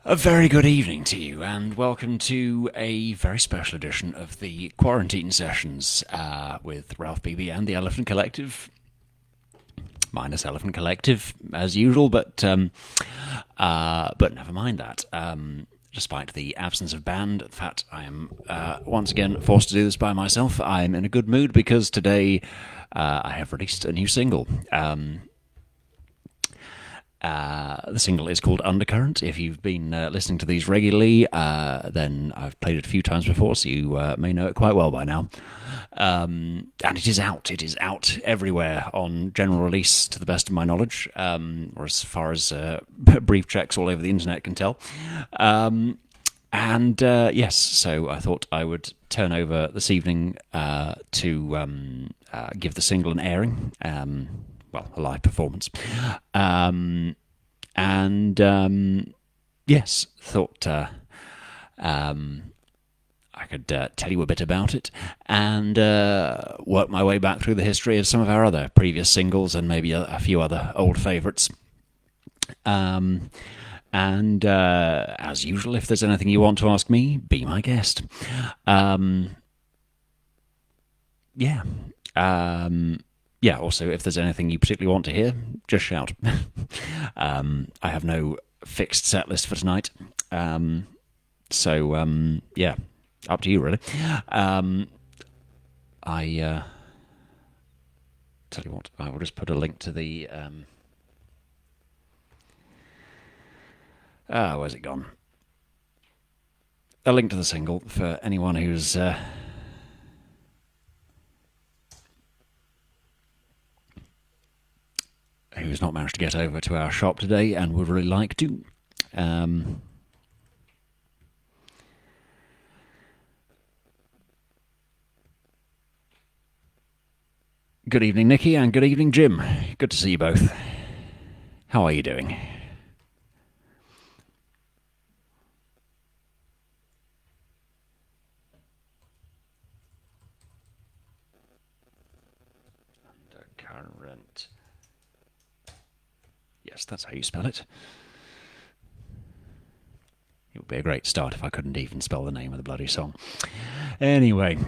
A very good evening to you, and welcome to a very special edition of the Quarantine Sessions with Ralph Beebe and the Elephant Collective. Minus Elephant Collective, as usual, but never mind that. Despite the absence of band, the fact I am once again forced to do this by myself, I'm in a good mood because today I have released a new single. The single is called Undercurrent. If you've been listening to these regularly, then I've played it a few times before, so you may know it quite well by now. And it is out. It is out everywhere on general release, to the best of my knowledge, or as far as brief checks all over the internet can tell. Yes, so I thought I would turn over this evening to give the single an airing. A live performance. Yes, thought I could tell you a bit about it and work my way back through the history of some of our other previous singles and maybe a few other old favourites. As usual, if there's anything you want to ask me, be my guest. Also, if there's anything you particularly want to hear, just shout. I have no fixed set list for tonight. Up to you, really. Tell you what, I will just put a link to the... where's it gone? A link to the single for anyone who's... who's not managed to get over to our shop today and would really like to. Good evening, Nikki, and good evening, Jim. Good to see you both. How are you doing? Undercurrent. Yes, that's how you spell it. It would be a great start if I couldn't even spell the name of the bloody song. Anyway,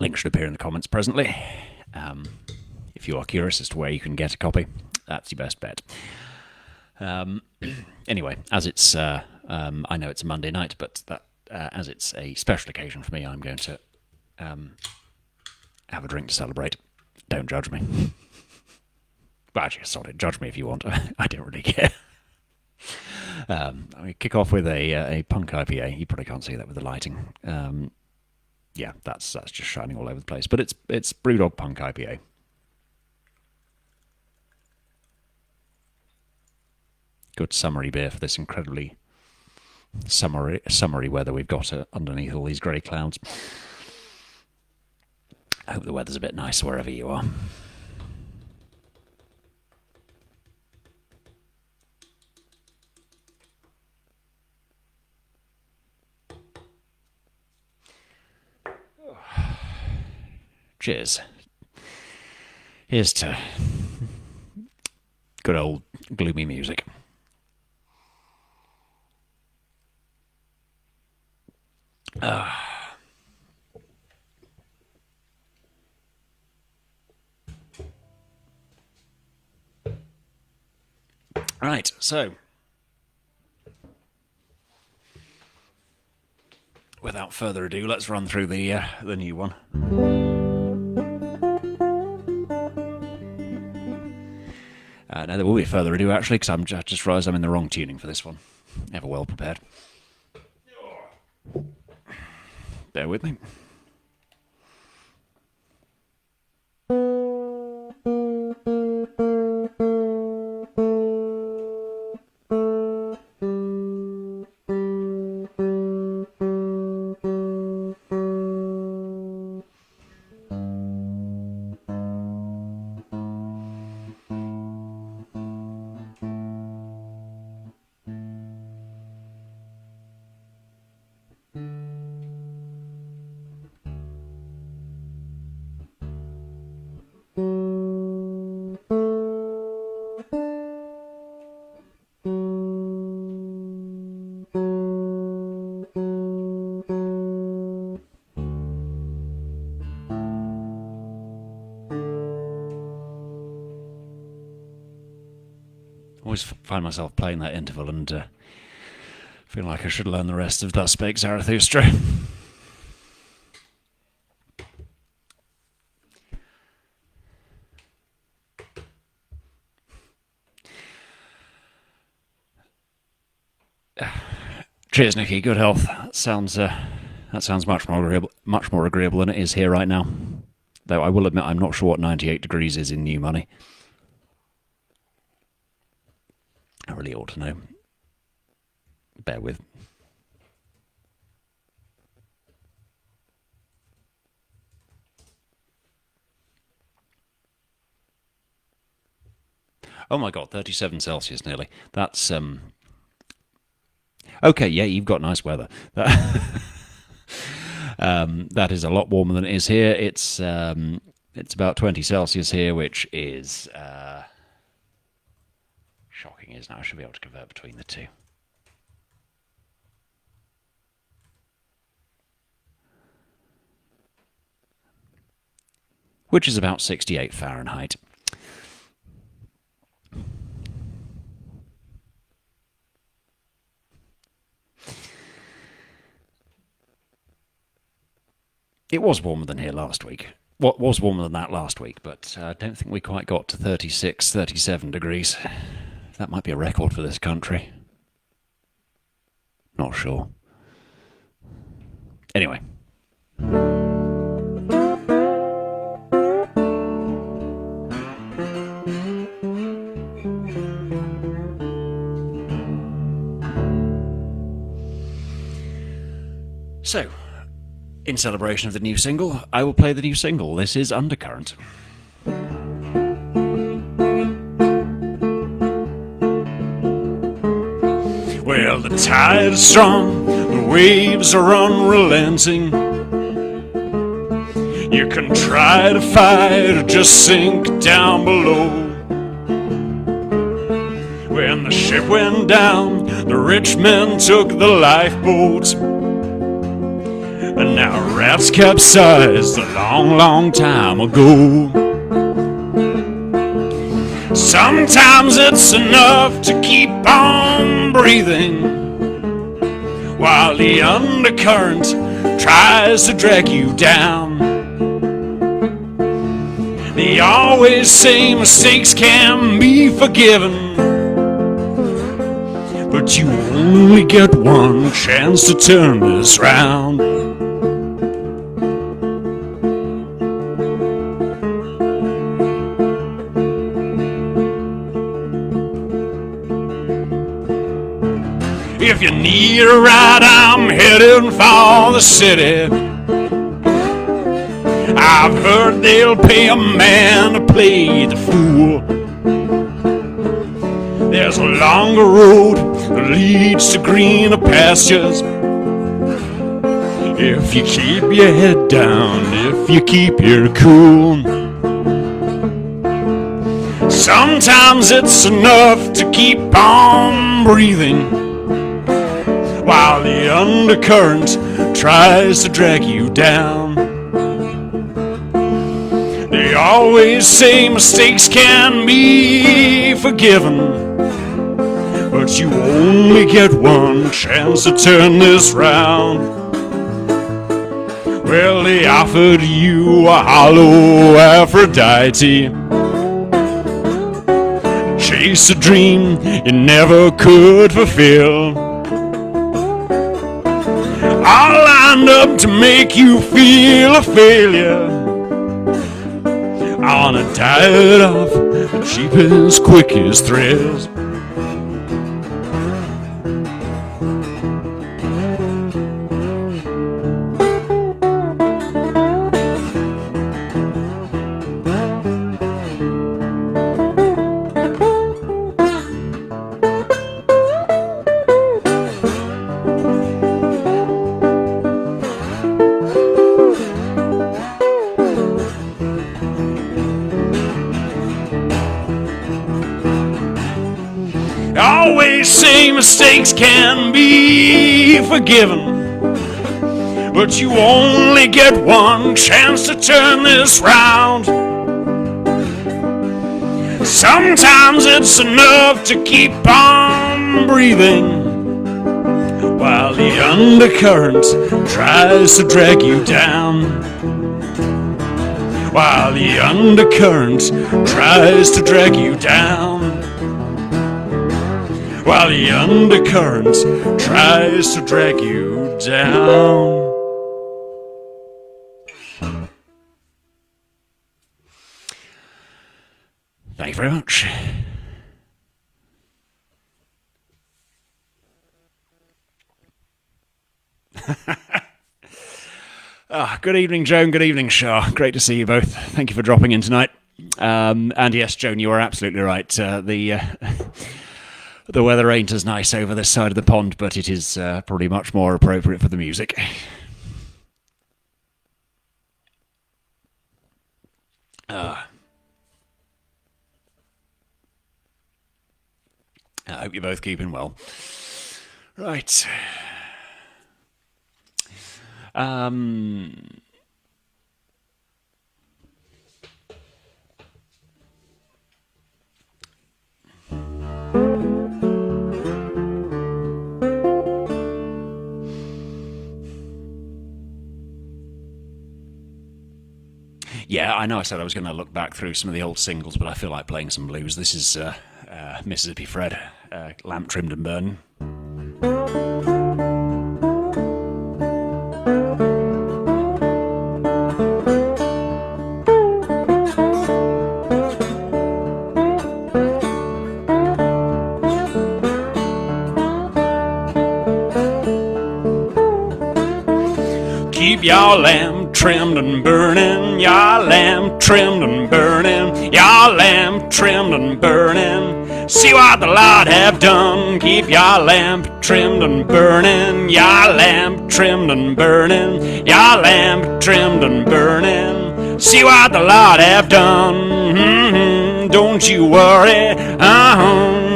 link should appear in the comments presently. If you are curious as to where you can get a copy, that's your best bet. Anyway, as it's, I know it's a Monday night, but as it's a special occasion for me, I'm going to have a drink to celebrate. Don't judge me. Well, actually, sorry, judge me if you want. I don't really care. Kick off with a punk IPA. You probably can't see that with the lighting. That's just shining all over the place. But it's Brewdog Punk IPA. Good summery beer for this incredibly summery weather we've got underneath all these grey clouds. I hope the weather's a bit nice wherever you are. Cheers. Here's to good old gloomy music. Right, so without further ado, let's run through the new one. Now there will be further ado actually, because I just realised I'm in the wrong tuning for this one. Never well prepared. Bear with me. always find myself playing that interval and feel like I should learn the rest of Thus Spake Zarathustra. Cheers, Nicky. Good health. That sounds much more agreeable than it is here right now. Though I will admit, I'm not sure what 98 degrees is in new money. I really ought to know. Bear with. Oh my god, 37 Celsius nearly. That's okay, yeah, you've got nice weather. That is a lot warmer than it is here. It's about 20 Celsius here, which is shocking, isn't it? I should be able to convert between the two. Which is about 68 Fahrenheit. It was warmer than here last week. What was warmer than that last week, but I don't think we quite got to 36, 37 degrees. That might be a record for this country. Not sure. Anyway. So, in celebration of the new single, I will play the new single. This is Undercurrent. Well, the tide is strong, the waves are unrelenting. You can try to fight or just sink down below. When the ship went down, the rich men took the lifeboats. And now rafts capsized a long, long time ago. Sometimes it's enough to keep on breathing while the undercurrent tries to drag you down. They always say mistakes can be forgiven, but you only get one chance to turn this round. If you need a ride, I'm heading for the city. I've heard they'll pay a man to play the fool. There's a longer road that leads to greener pastures. If you keep your head down, if you keep your cool. Sometimes it's enough to keep on breathing while the undercurrent tries to drag you down. They always say mistakes can be forgiven, but you only get one chance to turn this round. Well, they offered you a hollow Aphrodite, chase a dream you never could fulfill, all lined up to make you feel a failure, on a diet of the cheapest, quickest thrills. Always say mistakes can be forgiven, but you only get one chance to turn this round. Sometimes it's enough to keep on breathing while the undercurrent tries to drag you down. While the undercurrent tries to drag you down. While the undercurrent tries to drag you down. Thank you very much. Good evening, Joan. Good evening, Shah. Great to see you both. Thank you for dropping in tonight. And yes, Joan, you are absolutely right. The weather ain't as nice over this side of the pond, but it is probably much more appropriate for the music. I hope you're both keeping well. Right. Yeah, I know I said I was going to look back through some of the old singles, but I feel like playing some blues. This is Mississippi Fred, Lamp Trimmed and Burning. Keep your lamp trimmed and burning, your lamp trimmed and burning, your lamp trimmed and burning. See what the Lord have done. Keep your lamp trimmed and burning, your lamp trimmed and burning, your lamp trimmed and burning. See what the Lord have done. Don't you worry,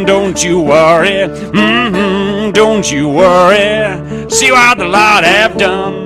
don't you worry, don't you worry. See what the Lord have done.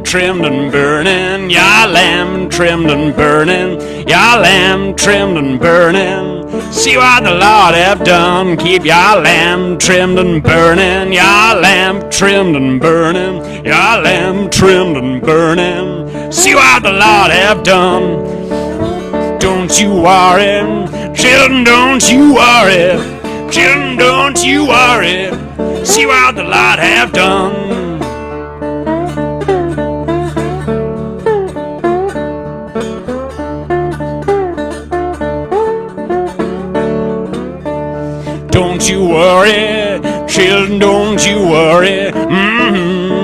Trimmed and burning, your lamb trimmed and burning, your lamb trimmed and burning. See what the Lord have done. Keep your lamb trimmed and burning, your lamb trimmed and burning, your lamb trimmed and burning. See what the Lord have done. Don't you worry, children, don't you worry, children, don't you worry. See what the Lord have done. Don't you worry, children, don't you worry,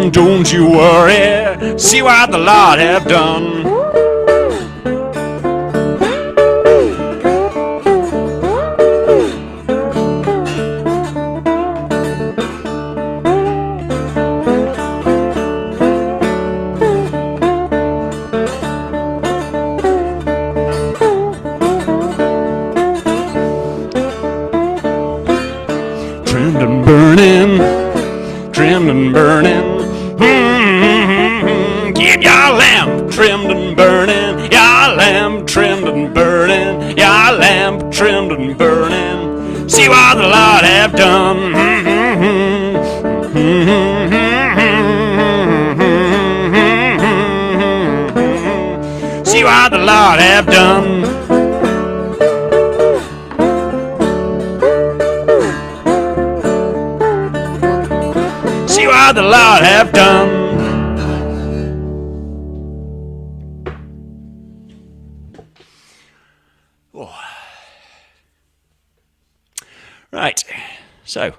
don't you worry, see what the Lord have done. Trimmed and burning. Keep your lamp trimmed and burning, your lamp trimmed and burning, your lamp trimmed and burning. See what the Lord have done. See what the Lord have done. The Lord have done. Oh. Right, so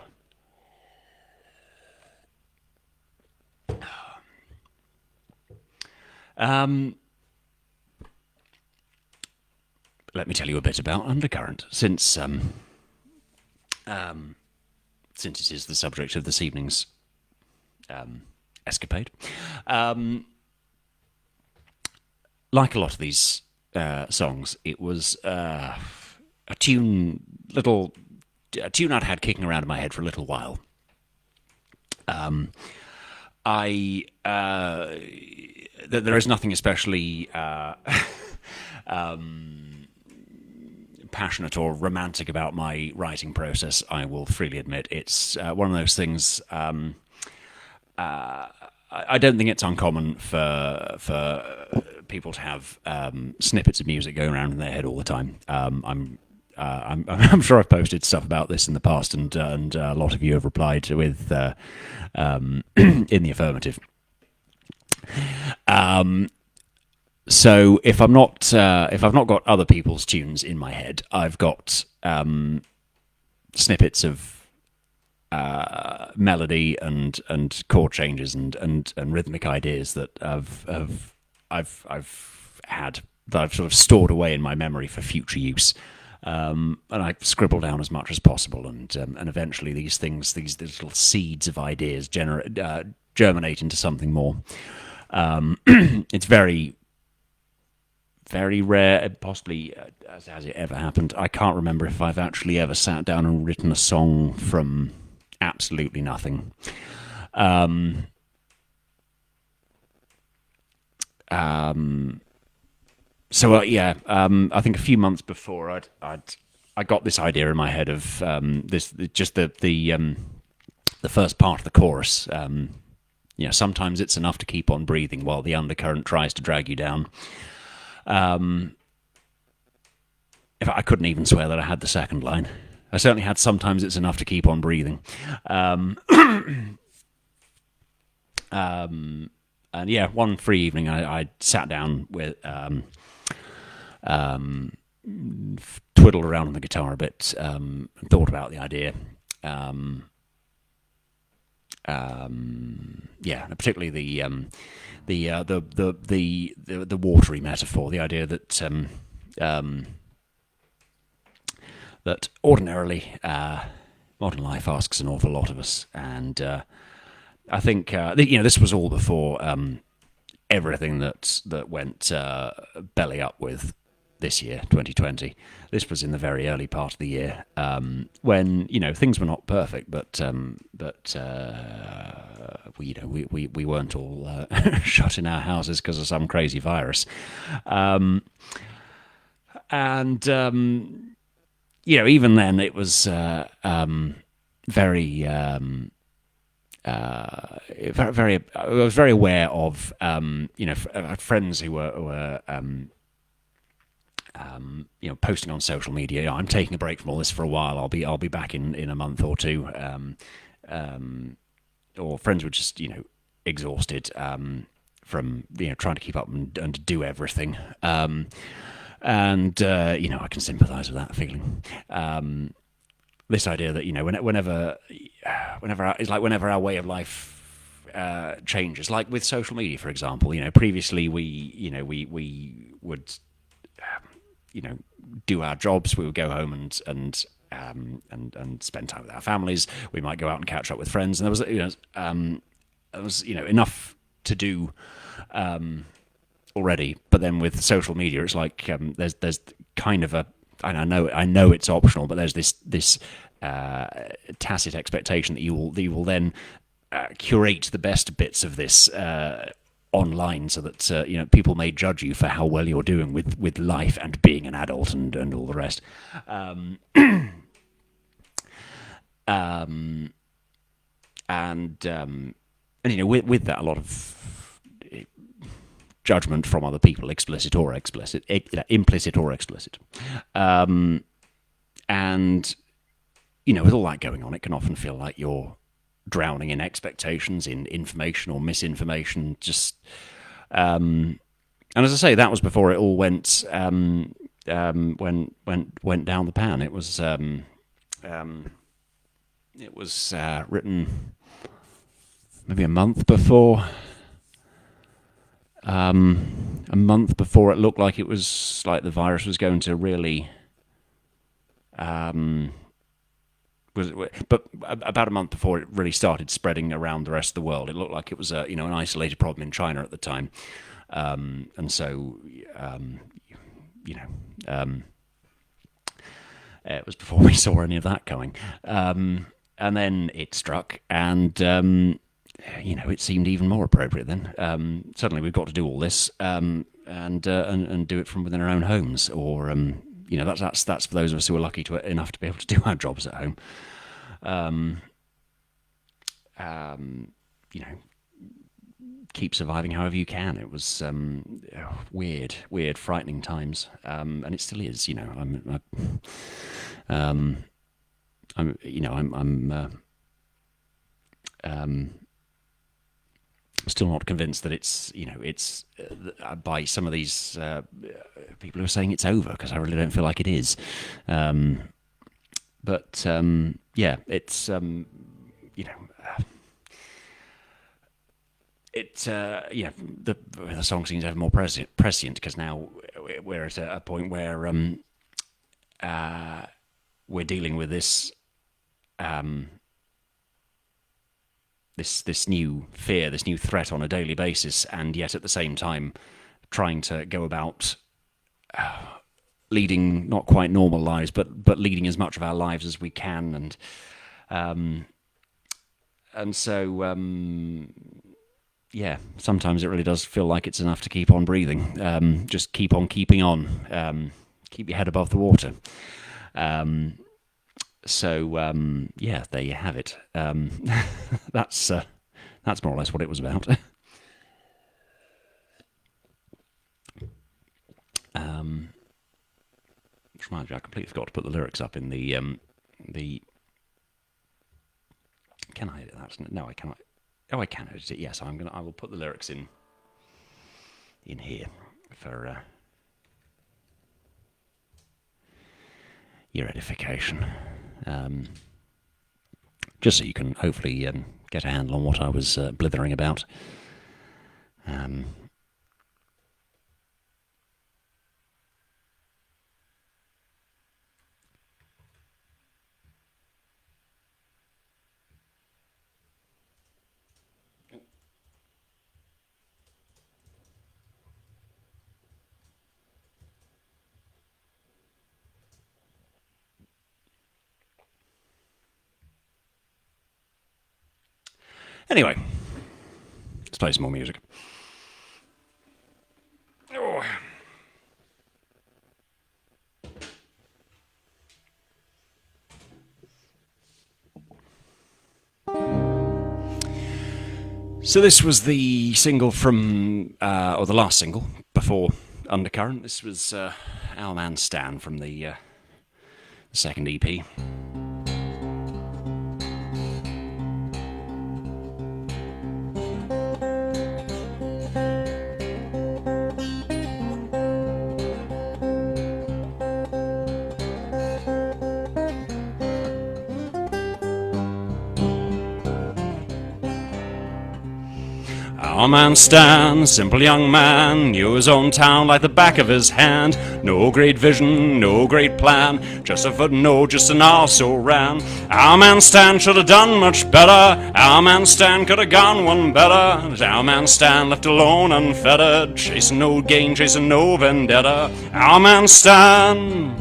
Um, let me tell you a bit about Undercurrent, since it is the subject of this evening's escapade. Um, like a lot of these songs, it was a tune, a tune I'd had kicking around in my head for a little while. I there is nothing especially passionate or romantic about my writing process. I will freely admit it's one of those things. I don't think it's uncommon for people to have snippets of music going around in their head all the time. I'm sure I've posted stuff about this in the past, and a lot of you have replied with in the affirmative. So if I've not got other people's tunes in my head, I've got snippets of melody and chord changes and rhythmic ideas that I've had, that I've sort of stored away in my memory for future use. And I scribble down as much as possible, and eventually these little seeds of ideas germinate into something more. It's very, very rare, possibly has it ever happened. I can't remember if I've actually ever sat down and written a song from absolutely nothing. So yeah, I think a few months before I got this idea in my head of this, just the first part of the chorus. Sometimes it's enough to keep on breathing while the undercurrent tries to drag you down. If I couldn't even swear that I had the second line. I certainly had sometimes it's enough to keep on breathing. And yeah, one free evening I sat down with twiddled around on the guitar a bit, thought about the idea. Yeah, particularly the watery metaphor, the idea that that ordinarily modern life asks an awful lot of us, and I think this was all before everything that went belly up with this year, 2020. This was in the very early part of the year, when things were not perfect, but we weren't all shut in our houses because of some crazy virus, and even then it was very. Very, I was very aware of friends who were posting on social media. I'm taking a break from all this for a while. I'll be back in a month or two. Or friends were just exhausted from trying to keep up and do everything. And I can sympathise with that feeling. This idea that whenever it's like whenever our way of life changes, like with social media, for example, previously we would do our jobs, we would go home and spend time with our families. We might go out and catch up with friends, and there was enough to do already. But then with social media, it's like there's kind of a, and I know it's optional, but there's this tacit expectation that you will then curate the best bits of this online, so that people may judge you for how well you're doing with life and being an adult and all the rest. With that, a lot of judgment from other people, implicit or explicit, and with all that going on, it can often feel like you're drowning in expectations, in information or misinformation. And as I say, that was before it all went down the pan. It was written maybe a month before a month before it looked like it was like the virus was going to really but about a month before it really started spreading around the rest of the world, it looked like it was an isolated problem in China at the time, and so you know it was before we saw any of that coming, and then it struck, and it seemed even more appropriate then. Suddenly we've got to do all this, and do it from within our own homes, or that's for those of us who are lucky enough to be able to do our jobs at home. Keep surviving however you can. It was weird, frightening times, and it still is. I'm still not convinced that it's by some of these people who are saying it's over, because I really don't feel like it is. But yeah, it's the song seems to have more prescient, because now we're at a point where we're dealing with this this new fear, this new threat on a daily basis, and yet at the same time trying to go about leading not quite normal lives, but leading as much of our lives as we can, and so yeah, sometimes it really does feel like it's enough to keep on breathing, just keep on keeping on, keep your head above the water. So yeah, there you have it. That's more or less what it was about. Which reminds me, I completely forgot to put the lyrics up in the. Can I edit that? No, I cannot. Oh, I can edit it. Yes, I will put the lyrics in here for your edification. Just so you can hopefully get a handle on what I was blithering about. Anyway, let's play some more music. Oh. So this was the single from, or the last single before Undercurrent. This was Our Man Stan from the second EP. Our man Stan, simple young man, knew his own town like the back of his hand. No great vision, no great plan, just a footnote, just an arse so ran. Our man Stan should have done much better. Our man Stan could have gone one better. Our man Stan left alone, unfettered, chasing no gain, chasing no vendetta. Our man Stan,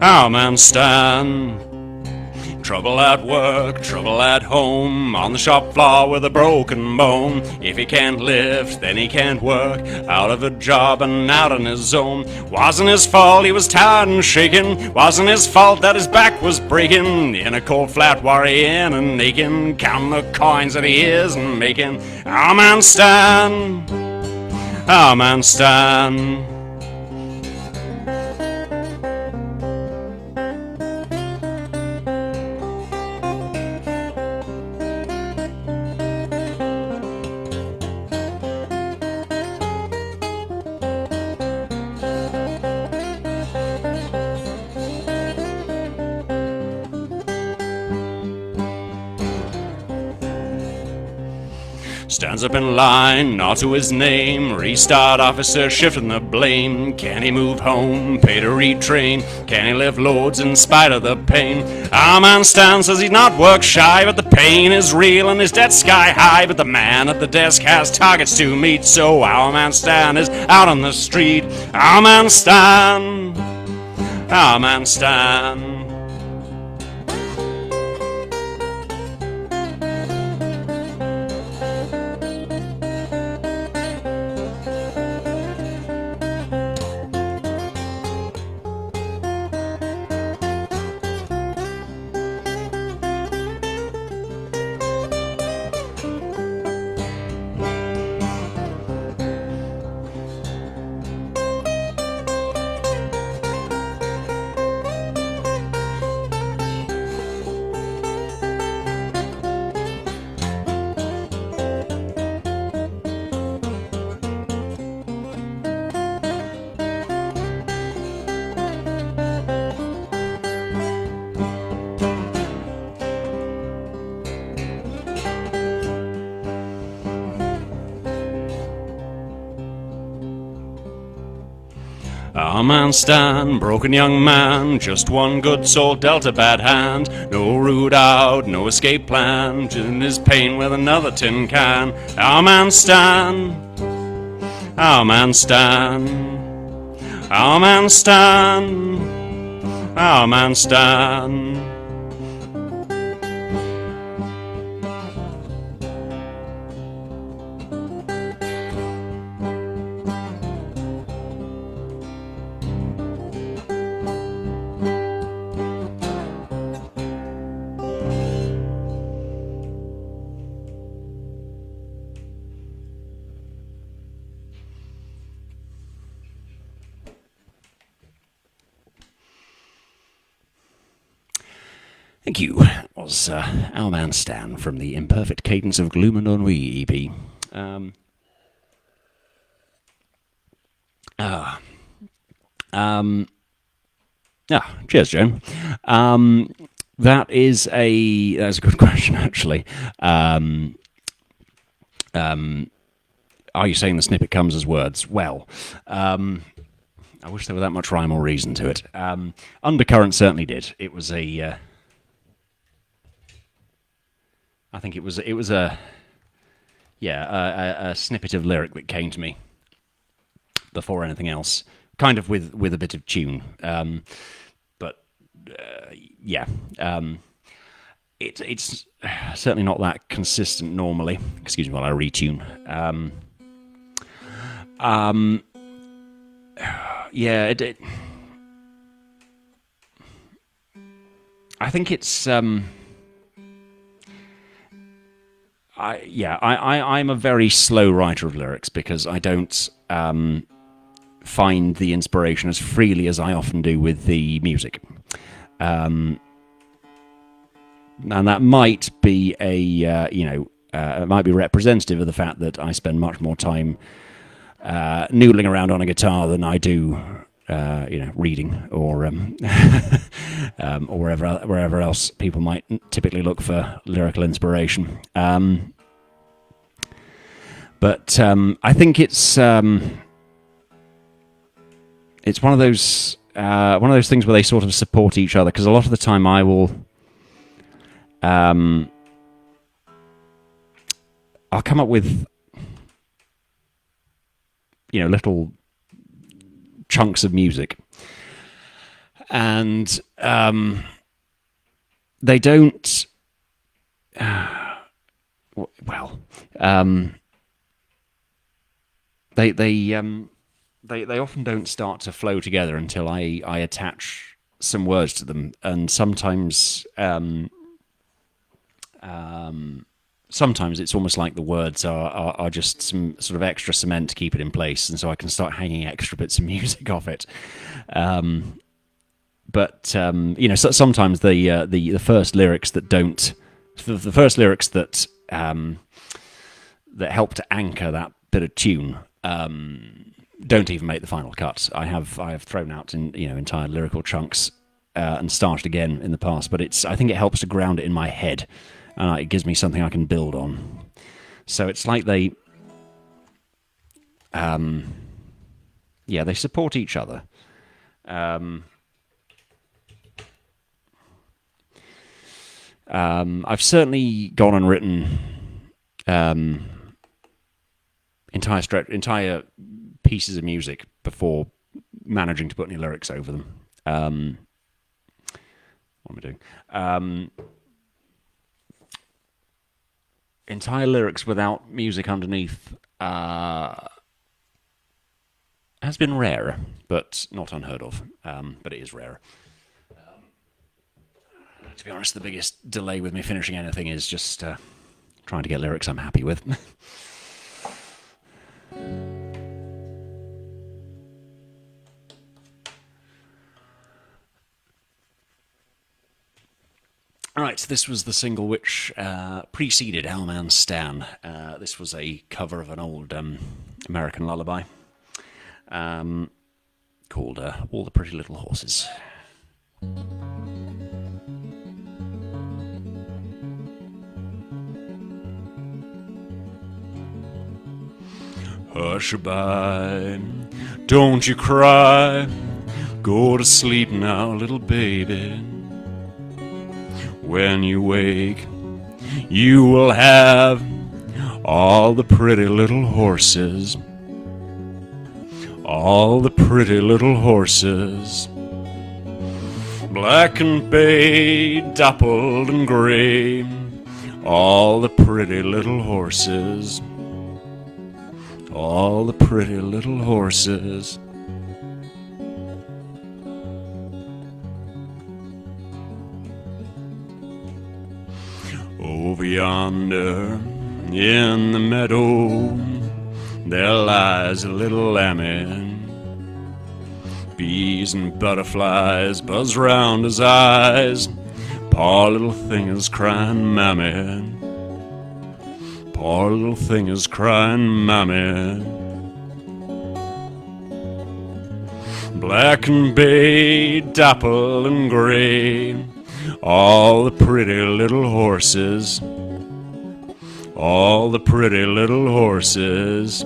our man Stan. Trouble at work, trouble at home, on the shop floor with a broken bone. If he can't lift, then he can't work, out of a job and out on his own. Wasn't his fault he was tired and shaking, wasn't his fault that his back was breaking. In a cold flat worrying and aching, counting the coins that he isn't making. Our man Stan, our man Stan. Stands up in line, nod to his name. Restart officer, shifting the blame. Can he move home, pay to retrain? Can he lift loads in spite of the pain? Our man Stan says he's not work shy, but the pain is real and his debt's sky high. But the man at the desk has targets to meet, so our man Stan is out on the street. Our man Stan, our man Stan. Our man Stan, broken young man, just one good soul dealt a bad hand. No route out, no escape plan, in his pain with another tin can. Our man Stan, our man Stan, our man Stan, our man Stan. Thank you. That was Our Man Stan from the Imperfect Cadence of Gloom and Ennui EP. Cheers, Joan. That's a good question, actually. Are you saying the snippet comes as words? Well, I wish there were that much rhyme or reason to it. Undercurrent certainly did. It was a... I think it was a snippet of lyric that came to me before anything else, kind of with a bit of tune, it's certainly not that consistent normally. Excuse me while I retune. I think it's. I'm a very slow writer of lyrics because I don't find the inspiration as freely as I often do with the music. And that might be it might be representative of the fact that I spend much more time noodling around on a guitar than I do, reading or or wherever else people might typically look for lyrical inspiration. But I think it's one of those things where they sort of support each other, because a lot of the time I will I'll come up with little chunks of music, and they don't they often don't start to flow together until I attach some words to them, and sometimes it's almost like the words are just some sort of extra cement to keep it in place, and so I can start hanging extra bits of music off it. But sometimes the first lyrics that don't, the first lyrics that help to anchor that bit of tune don't even make the final cut. I have thrown out entire lyrical chunks and started again in the past, but I think it helps to ground it in my head, and it gives me something I can build on. So it's like they, yeah, they support each other. I've certainly gone and written entire pieces of music before managing to put any lyrics over them. What am I doing? Entire lyrics without music underneath has been rare, but not unheard of. But it is rare. To be honest, the biggest delay with me finishing anything is just trying to get lyrics I'm happy with. Right, this was the single which preceded Hellman Stan. This was a cover of an old American lullaby called All the Pretty Little Horses. Hush-a-bye, don't you cry, go to sleep now, little baby. When you wake, you will have all the pretty little horses, all the pretty little horses, black and bay, dappled and gray, all the pretty little horses, all the pretty little horses. Over yonder in the meadow there lies a little lambie. Bees and butterflies buzz round his eyes. Poor little thing is crying, mammy. Poor little thing is crying, mammy. Black and bay, dapple and gray, all the pretty little horses, all the pretty little horses.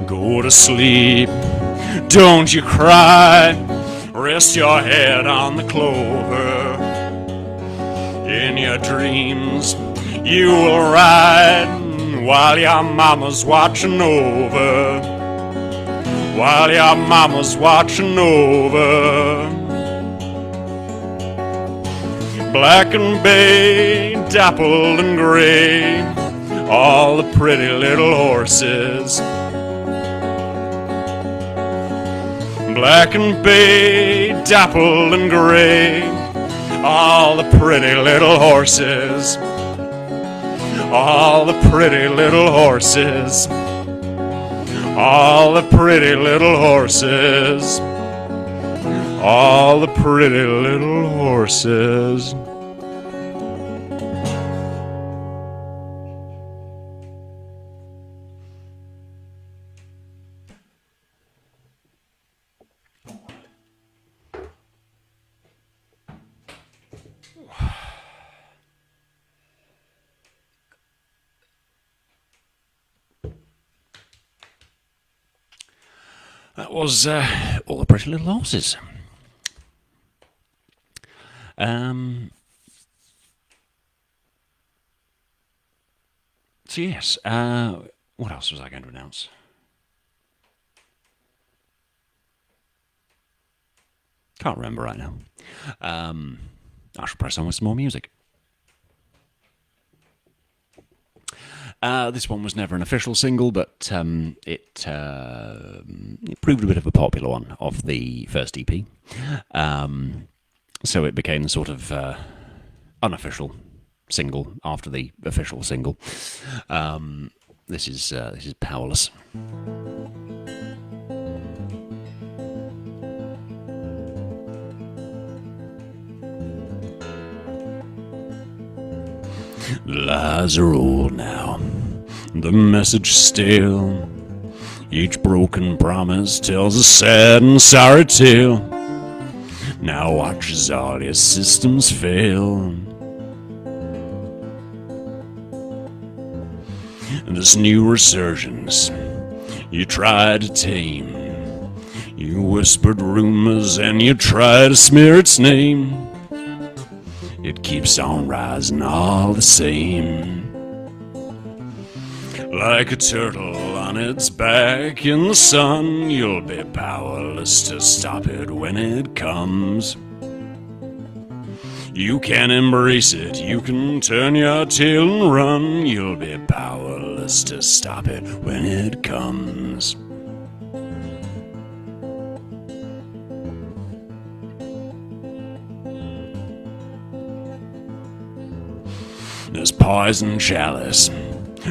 Go to sleep, don't you cry, rest your head on the clover. In your dreams you will ride while your mama's watching over, while your mama's watching over. Black and bay, dappled and gray, all the pretty little horses. Black and bay, dappled and gray, all the pretty little horses, all the pretty little horses, all the pretty little horses, all the pretty little horses. That was All the Pretty Little Horses. Yes. What else was I going to announce? Can't remember right now. I shall press on with some more music. This one was never an official single, but it proved a bit of a popular one of the first EP. So it became the sort of unofficial single after the official single. This is Powerless. The lies are old now, the message still. Each broken promise tells a sad and sorry tale. Now watch as all your systems fail. This new resurgence you try to tame. You whispered rumors and you try to smear its name. It keeps on rising all the same. Like a turtle on its back in the sun, you'll be powerless to stop it when it comes. You can embrace it, you can turn your tail and run. You'll be powerless to stop it when it comes. This poison chalice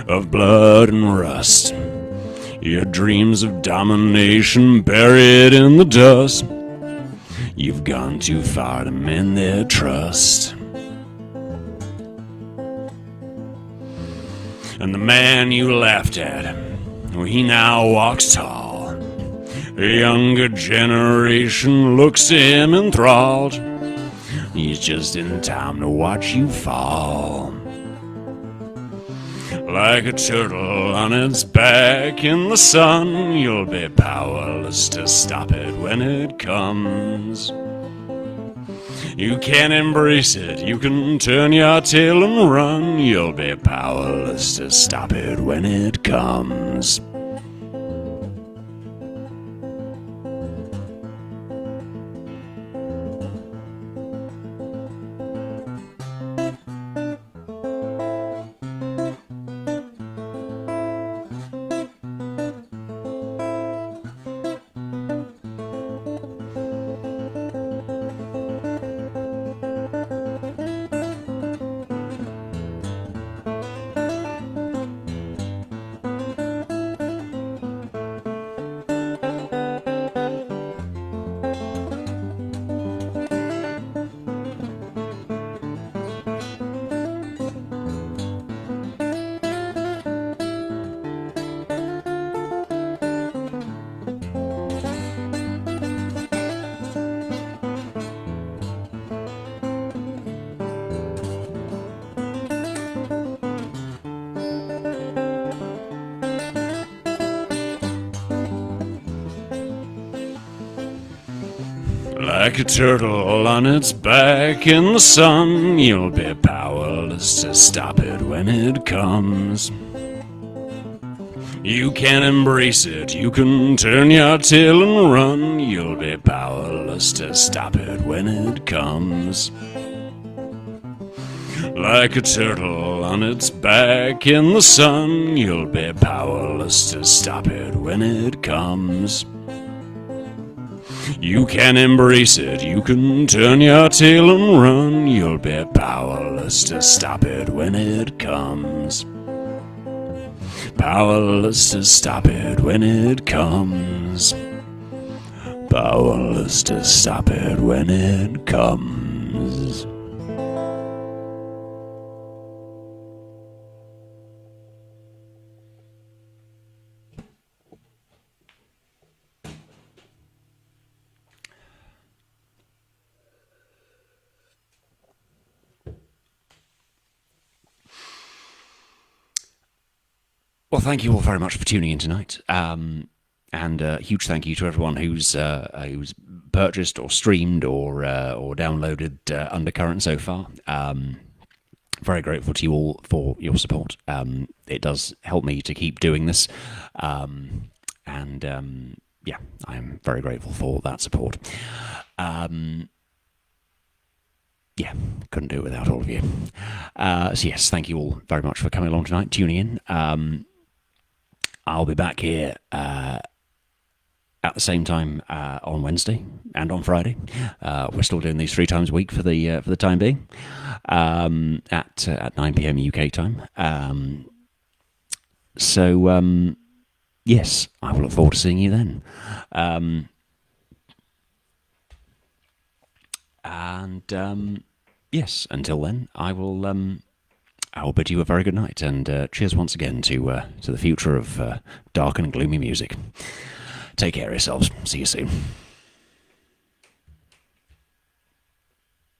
of blood and rust, your dreams of domination buried in the dust. You've gone too far to mend their trust. And the man you laughed at, well, he now walks tall. A younger generation looks to him enthralled. He's just in time to watch you fall. Like a turtle on its back in the sun, you'll be powerless to stop it when it comes. You can embrace it, you can turn your tail and run. You'll be powerless to stop it when it comes. Like a turtle on its back in the sun, you'll be powerless to stop it when it comes. You can embrace it, you can turn your tail and run. You'll be powerless to stop it when it comes. Like a turtle on its back in the sun, you'll be powerless to stop it when it comes. You can embrace it, you can turn your tail and run. You'll be powerless to stop it when it comes. Powerless to stop it when it comes. Powerless to stop it when it comes. Well, thank you all very much for tuning in tonight, and a huge thank you to everyone who's purchased or streamed or downloaded Undercurrent so far. very grateful to you all for your support. It does help me to keep doing this. And yeah, I'm very grateful for that support. Yeah, couldn't do it without all of you. So yes, thank you all very much for coming along tonight, tuning in. I'll be back here at the same time on Wednesday and on Friday. We're still doing these 3 times a week for the time being, at 9 p.m. UK time. So yes, I will look forward to seeing you then. And yes, until then, I will bid you a very good night, and cheers once again to the future of dark and gloomy music. Take care of yourselves. See you soon.